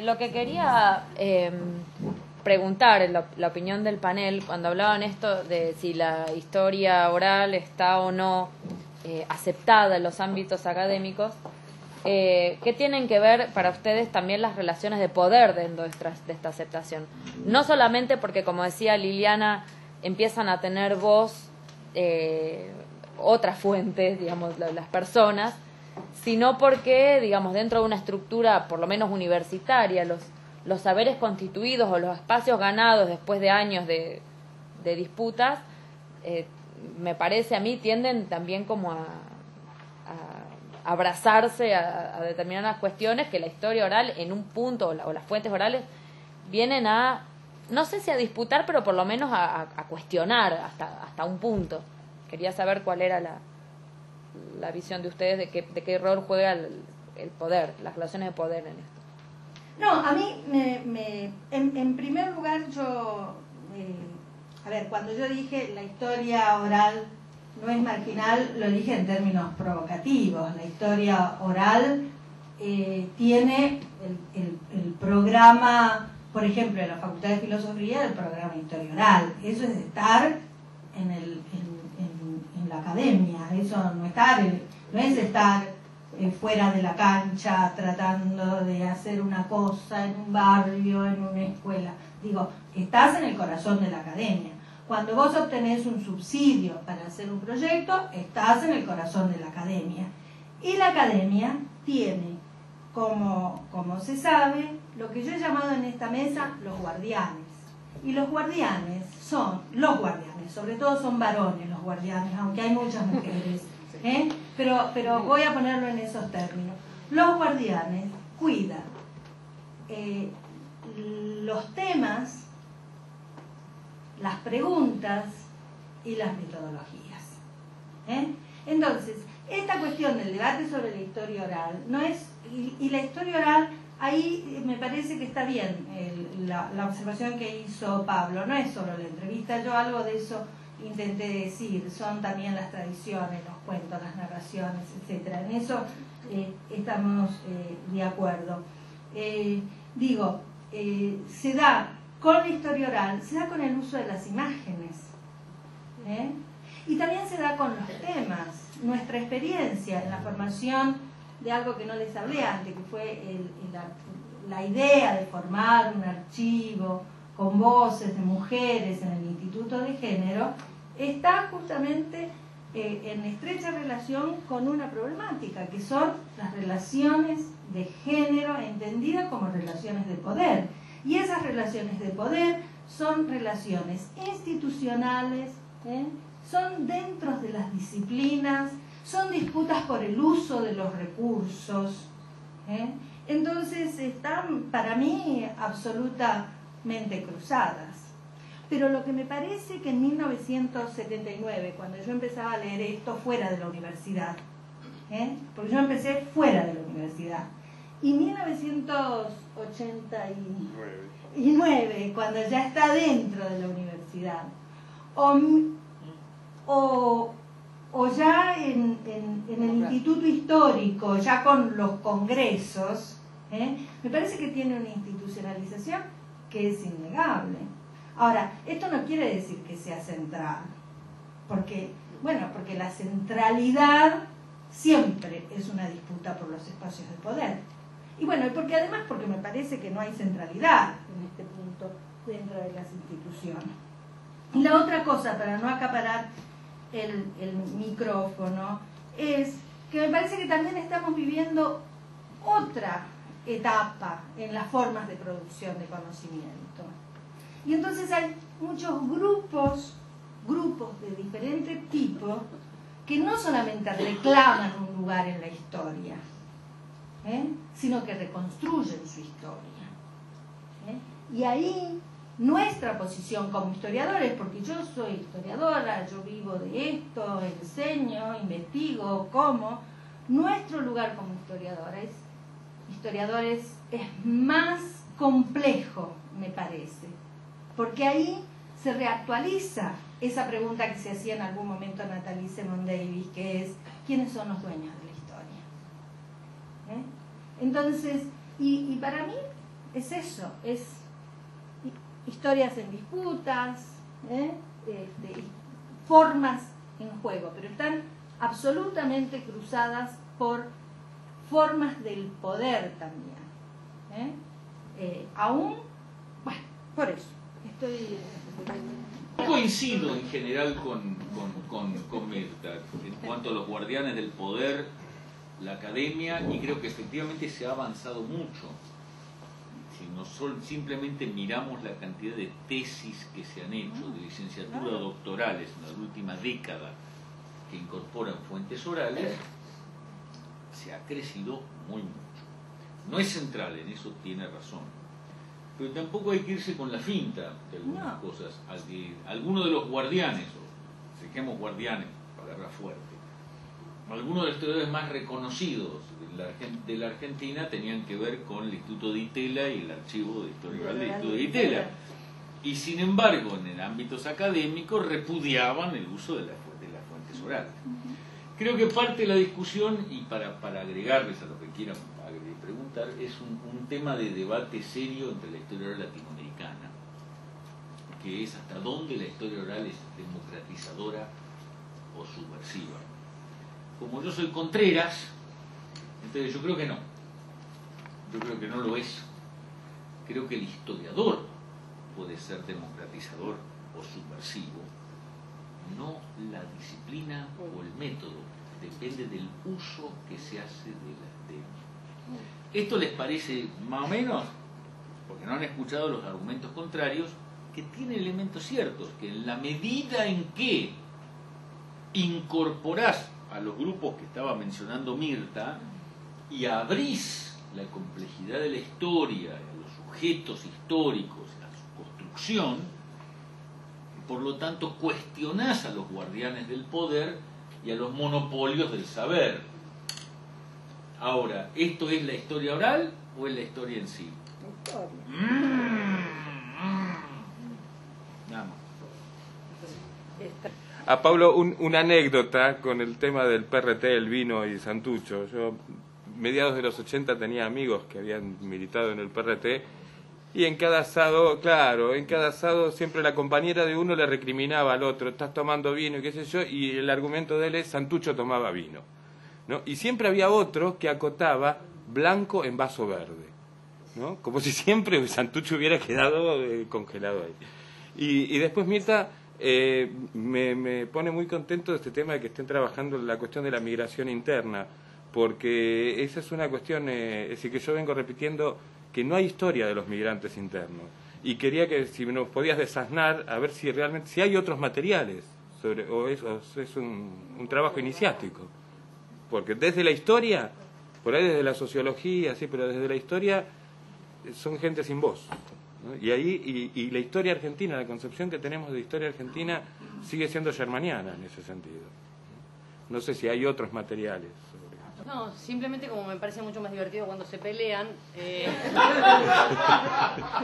Lo que quería preguntar, la opinión del panel, cuando hablaban esto de si la historia oral está o no aceptada en los ámbitos académicos, ¿qué tienen que ver para ustedes también las relaciones de poder dentro de esta aceptación? No solamente porque, como decía Liliana, empiezan a tener voz otras fuentes, digamos, las personas, sino porque, digamos, dentro de una estructura, por lo menos universitaria, los saberes constituidos o los espacios ganados después de años de disputas, me parece a mí, tienden también como a abrazarse a determinadas cuestiones que la historia oral en un punto, o las fuentes orales, vienen a, no sé si a disputar, pero por lo menos a cuestionar hasta un punto. Quería saber cuál era la visión de ustedes de qué rol juega el poder, las relaciones de poder en esto. No, a mí, en primer lugar, cuando yo dije la historia oral no es marginal, lo dije en términos provocativos. La historia oral tiene el programa, por ejemplo, en la Facultad de Filosofía, el programa Historia Oral. Eso es estar en la academia, eso no es estar fuera de la cancha tratando de hacer una cosa en un barrio, en una escuela. Digo, estás en el corazón de la academia. Cuando vos obtenés un subsidio para hacer un proyecto, estás en el corazón de la academia. Y la academia tiene, como se sabe, lo que yo he llamado en esta mesa los guardianes. Y los guardianes, sobre todo son varones los guardianes, aunque hay muchas mujeres, pero voy a ponerlo en esos términos. Los guardianes cuidan los temas, las preguntas y las metodologías. Entonces, esta cuestión del debate sobre la historia oral no es, y la historia oral, ahí me parece que está bien la observación que hizo Pablo, no es solo la entrevista, yo algo de eso intenté decir, son también las tradiciones, los cuentos, las narraciones, etcétera. En eso estamos de acuerdo. Se da con la historia oral, se da con el uso de las imágenes, y también se da con los temas. Nuestra experiencia en la formación de algo que no les hablé antes, que fue la idea de formar un archivo con voces de mujeres en el Instituto de Género, está justamente en estrecha relación con una problemática, que son las relaciones de género entendidas como relaciones de poder. Y esas relaciones de poder son relaciones institucionales, son dentro de las disciplinas, son disputas por el uso de los recursos. Entonces están, para mí, absolutamente cruzadas. Pero lo que me parece que en 1979, cuando yo empezaba a leer esto fuera de la universidad, porque yo empecé fuera de la universidad, y 1989, cuando ya está dentro de la universidad, o ya en el Instituto Histórico, ya con los congresos, me parece que tiene una institucionalización que es innegable. Ahora, esto no quiere decir que sea central, porque la centralidad siempre es una disputa por los espacios de poder. Y porque me parece que no hay centralidad en este punto dentro de las instituciones. Y la otra cosa, para no acaparar el micrófono, es que me parece que también estamos viviendo otra etapa en las formas de producción de conocimiento. Y entonces hay muchos grupos de diferente tipo que no solamente reclaman un lugar en la historia, sino que reconstruyen su historia. Y ahí nuestra posición como historiadores, porque yo soy historiadora, yo vivo de esto, enseño, investigo, nuestro lugar como historiadores es más complejo, me parece, porque ahí se reactualiza esa pregunta que se hacía en algún momento Natalie Simon Davis, que es ¿quiénes son los dueños de la historia? Entonces, Y para mí es eso, es historias en disputas, formas en juego, pero están absolutamente cruzadas por formas del poder también. Aún, bueno, por eso, estoy... Coincido en general con Mirta en cuanto a los guardianes del poder, la academia, y creo que efectivamente se ha avanzado mucho. Si simplemente miramos la cantidad de tesis que se han hecho, de licenciatura o doctorales en la última década, que incorporan fuentes orales, se ha crecido muy mucho. No es central, en eso tiene razón, pero tampoco hay que irse con la finta de algunas cosas. Algunos de los guardianes, o dejemos guardianes, palabra fuerte, algunos de los historiadores más reconocidos de la Argentina tenían que ver con el Instituto de Itela y el archivo de historia oral del Instituto de Itela. Y sin embargo, en ámbitos académicos repudiaban el uso de las fuentes orales. Creo que parte de la discusión, y para agregarles a lo que quieran preguntar, es un tema de debate serio entre la historia oral latinoamericana, que es hasta dónde la historia oral es democratizadora o subversiva. Como yo soy Contreras, entonces yo creo que no. Yo creo que no lo es. Creo que el historiador puede ser democratizador o subversivo, no la disciplina o el método. Depende del uso que se hace de ¿Esto les parece más o menos? Porque no han escuchado los argumentos contrarios, que tienen elementos ciertos, que en la medida en que incorporás a los grupos que estaba mencionando Mirta y abrís la complejidad de la historia, a los sujetos históricos, a su construcción, por lo tanto cuestionás a los guardianes del poder y a los monopolios del saber. Ahora, ¿esto es la historia oral o es la historia en sí? La historia. Nada más. A Pablo, una anécdota con el tema del PRT, el vino y Santucho. Yo, mediados de los 80, tenía amigos que habían militado en el PRT y en cada asado, siempre la compañera de uno le recriminaba al otro, estás tomando vino y qué sé yo, y el argumento de él es, Santucho tomaba vino, ¿no? Y siempre había otro que acotaba blanco en vaso verde, ¿no? Como si siempre Santucho hubiera quedado congelado ahí. Y después Mirta... me pone muy contento este tema de que estén trabajando en la cuestión de la migración interna, porque esa es una cuestión, es decir, que yo vengo repitiendo que no hay historia de los migrantes internos, y quería que si nos podías desasnar a ver si realmente si hay otros materiales o es un trabajo iniciático, porque desde la historia, por ahí desde la sociología, sí, pero desde la historia son gente sin voz, ¿no? Y ahí y la historia argentina, la concepción que tenemos de historia argentina sigue siendo germaniana en ese sentido. No sé si hay otros materiales sobre... No, simplemente como me parece mucho más divertido cuando se pelean,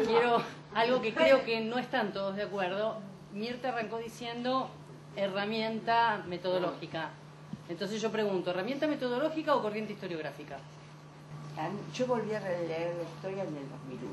quiero algo que creo que no están todos de acuerdo. Mirta arrancó diciendo herramienta metodológica. Entonces yo pregunto, ¿herramienta metodológica o corriente historiográfica? Yo volví a releer la historia en el 2001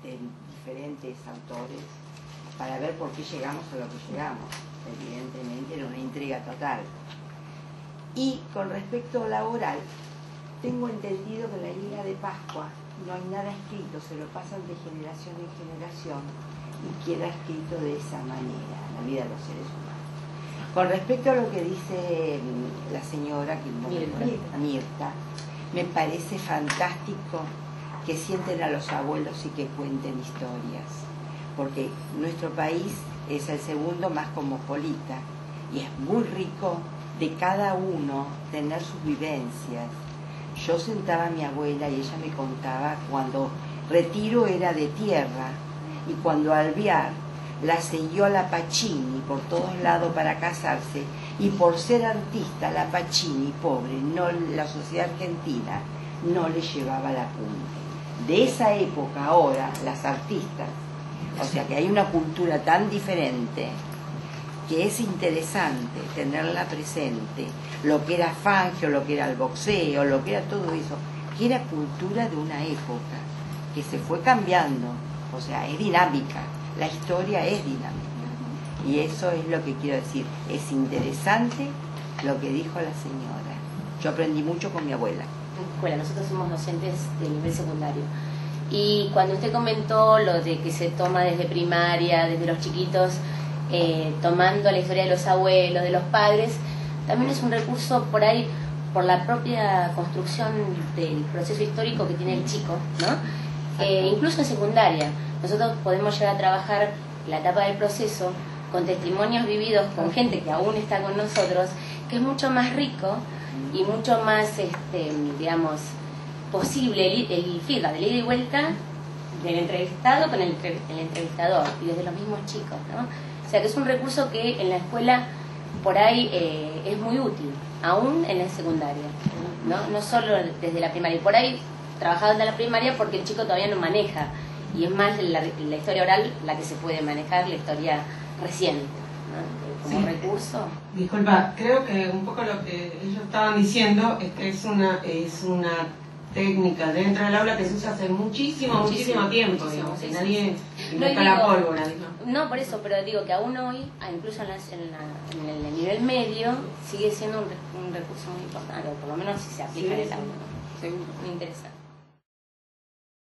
de diferentes autores para ver por qué llegamos a lo que llegamos. Evidentemente era una intriga total. Y con respecto a la oral, tengo entendido que en la Liga de Pascua no hay nada escrito, se lo pasan de generación en generación y queda escrito de esa manera, la vida de los seres humanos. Con respecto a lo que dice la señora Mirta, me parece fantástico que sienten a los abuelos y que cuenten historias, porque nuestro país es el segundo más cosmopolita y es muy rico de cada uno tener sus vivencias. Yo sentaba a mi abuela y ella me contaba cuando Retiro era de tierra y cuando Alvear la siguió a la Pacini por todos lados para casarse, y por ser artista la Pacini, pobre, no, la sociedad argentina no le llevaba la punta. De esa época ahora, las artistas, o sea que hay una cultura tan diferente que es interesante tenerla presente, lo que era Fangio, lo que era el boxeo, lo que era todo eso, que era cultura de una época, que se fue cambiando, o sea, es dinámica, la historia es dinámica. Y eso es lo que quiero decir, es interesante lo que dijo la señora. Yo aprendí mucho con mi abuela. Escuela, nosotros somos docentes de nivel secundario. Y cuando usted comentó lo de que se toma desde primaria, desde los chiquitos, tomando la historia de los abuelos, de los padres, también es un recurso por ahí, por la propia construcción del proceso histórico que tiene el chico, ¿no? Incluso en secundaria, nosotros podemos llegar a trabajar la etapa del proceso con testimonios vividos con gente que aún está con nosotros, que es mucho más rico y mucho más, digamos, posible el feedback, de ida y vuelta del entrevistado con el entrevistador y desde los mismos chicos, ¿no? O sea que es un recurso que en la escuela por ahí es muy útil, aún en la secundaria, no solo desde la primaria. Y por ahí trabajado desde la primaria porque el chico todavía no maneja, y es más la historia oral la que se puede manejar, la historia reciente, ¿no? Como recurso. Disculpa, creo que un poco lo que ellos estaban diciendo es que es una técnica dentro del aula que se usa hace muchísimo tiempo, digamos, que nadie inventó la pólvora. No, por eso, pero digo que aún hoy, incluso en el nivel medio, sigue siendo un recurso muy importante, por lo menos si se aplica en el aula, ¿no? Muy interesante.